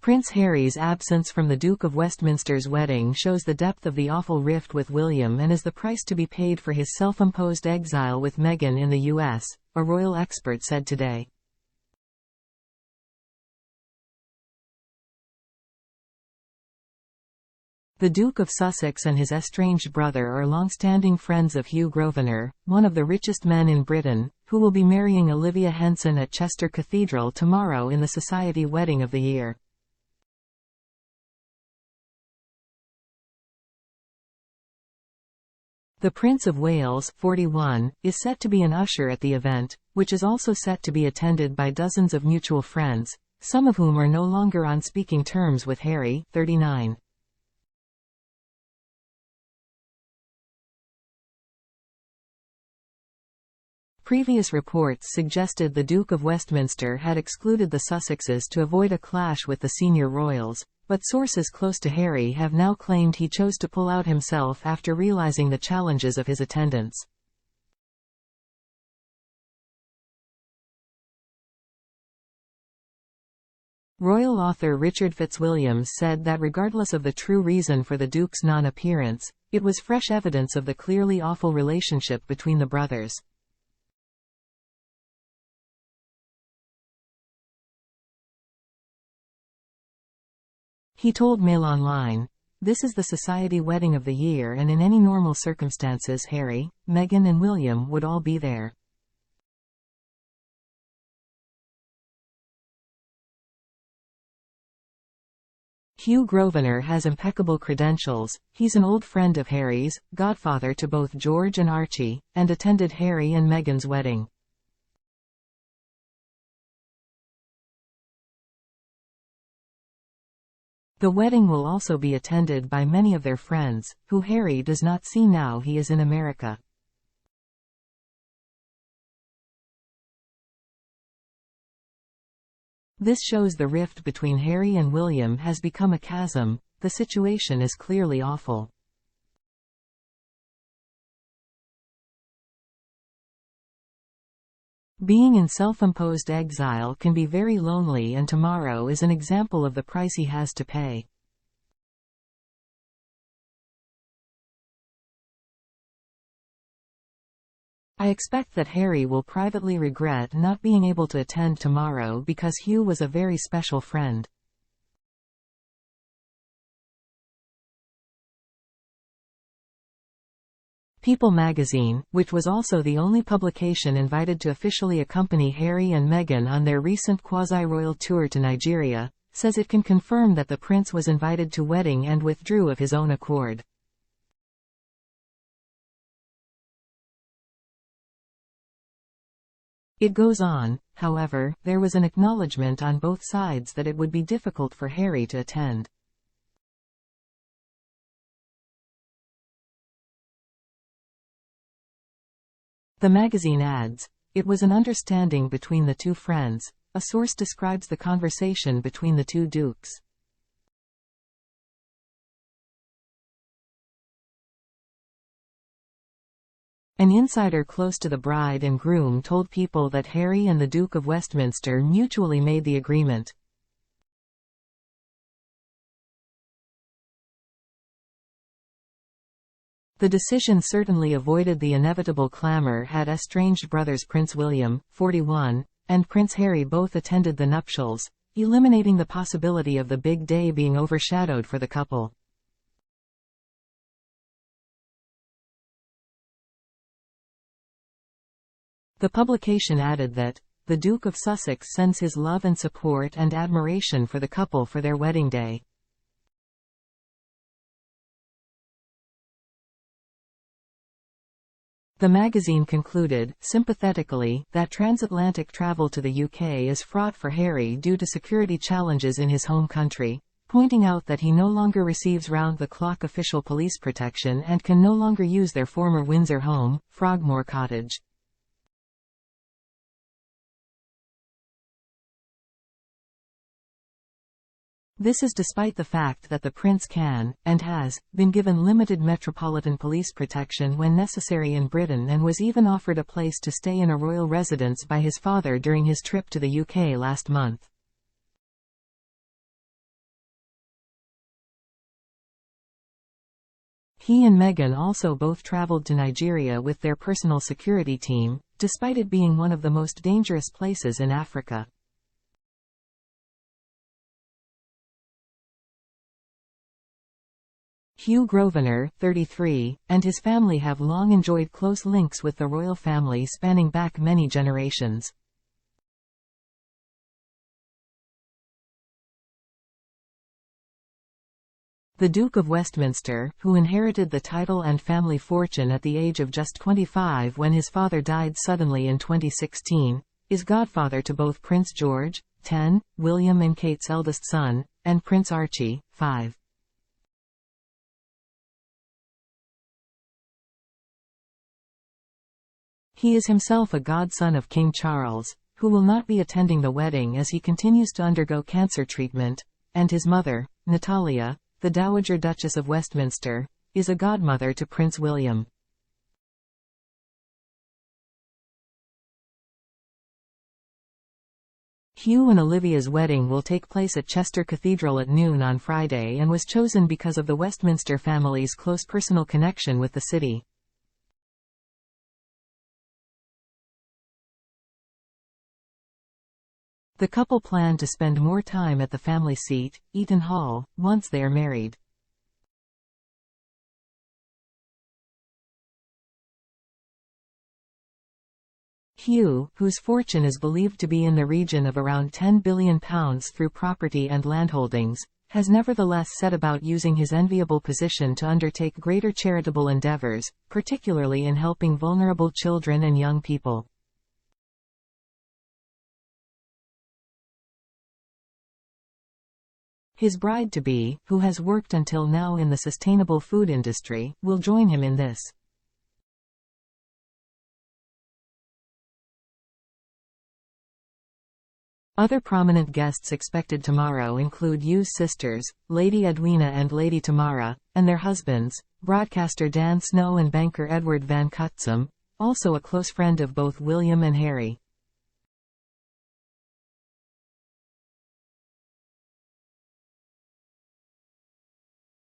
Prince Harry's absence from the Duke of Westminster's wedding shows the depth of the awful rift with William and is the price to be paid for his self-imposed exile with Meghan in the US, a royal expert said today. The Duke of Sussex and his estranged brother are long-standing friends of Hugh Grosvenor, one of the richest men in Britain, who will be marrying Olivia Henson at Chester Cathedral tomorrow in the society wedding of the year. The Prince of Wales, 41, is set to be an usher at the event, which is also set to be attended by dozens of mutual friends, some of whom are no longer on speaking terms with Harry, 39. Previous reports suggested the Duke of Westminster had excluded the Sussexes to avoid a clash with the senior royals, but sources close to Harry have now claimed he chose to pull out himself after realizing the challenges of his attendance. Royal author Richard Fitzwilliams said that regardless of the true reason for the Duke's non-appearance, it was fresh evidence of the clearly awful relationship between the brothers. He told Mail Online, "This is the society wedding of the year, and in any normal circumstances Harry, Meghan and William would all be there. Hugh Grosvenor has impeccable credentials. He's an old friend of Harry's, godfather to both George and Archie, and attended Harry and Meghan's wedding. The wedding will also be attended by many of their friends, who Harry does not see now he is in America." This shows the rift between Harry and William has become a chasm. The situation is clearly awful. Being in self-imposed exile can be very lonely, and tomorrow is an example of the price he has to pay. I expect that Harry will privately regret not being able to attend tomorrow because Hugh was a very special friend. People magazine, which was also the only publication invited to officially accompany Harry and Meghan on their recent quasi-royal tour to Nigeria, says it can confirm that the prince was invited to wedding and withdrew of his own accord. It goes on, however, there was an acknowledgement on both sides that it would be difficult for Harry to attend. The magazine adds, "It was an understanding between the two friends." A source describes the conversation between the two dukes. An insider close to the bride and groom told People that Harry and the Duke of Westminster mutually made the agreement. The decision certainly avoided the inevitable clamor had estranged brothers Prince William, 41, and Prince Harry both attended the nuptials, eliminating the possibility of the big day being overshadowed for the couple. The publication added that, "The Duke of Sussex sends his love and support and admiration for the couple for their wedding day." The magazine concluded, sympathetically, that transatlantic travel to the UK is fraught for Harry due to security challenges in his home country, pointing out that he no longer receives round-the-clock official police protection and can no longer use their former Windsor home, Frogmore Cottage. This is despite the fact that the prince can, and has, been given limited metropolitan police protection when necessary in Britain and was even offered a place to stay in a royal residence by his father during his trip to the UK last month. He and Meghan also both traveled to Nigeria with their personal security team, despite it being one of the most dangerous places in Africa. Hugh Grosvenor, 33, and his family have long enjoyed close links with the royal family spanning back many generations. The Duke of Westminster, who inherited the title and family fortune at the age of just 25 when his father died suddenly in 2016, is godfather to both Prince George, 10, William and Kate's eldest son, and Prince Archie, 5. He is himself a godson of King Charles, who will not be attending the wedding as he continues to undergo cancer treatment, and his mother, Natalia, the Dowager Duchess of Westminster, is a godmother to Prince William. Hugh and Olivia's wedding will take place at Chester Cathedral at noon on Friday and was chosen because of the Westminster family's close personal connection with the city. The couple plan to spend more time at the family seat, Eaton Hall, once they are married. Hugh, whose fortune is believed to be in the region of around £10 billion through property and landholdings, has nevertheless set about using his enviable position to undertake greater charitable endeavors, particularly in helping vulnerable children and young people. His bride-to-be, who has worked until now in the sustainable food industry, will join him in this. Other prominent guests expected tomorrow include Hugh's sisters, Lady Edwina and Lady Tamara, and their husbands, broadcaster Dan Snow and banker Edward Van Cutsem, also a close friend of both William and Harry.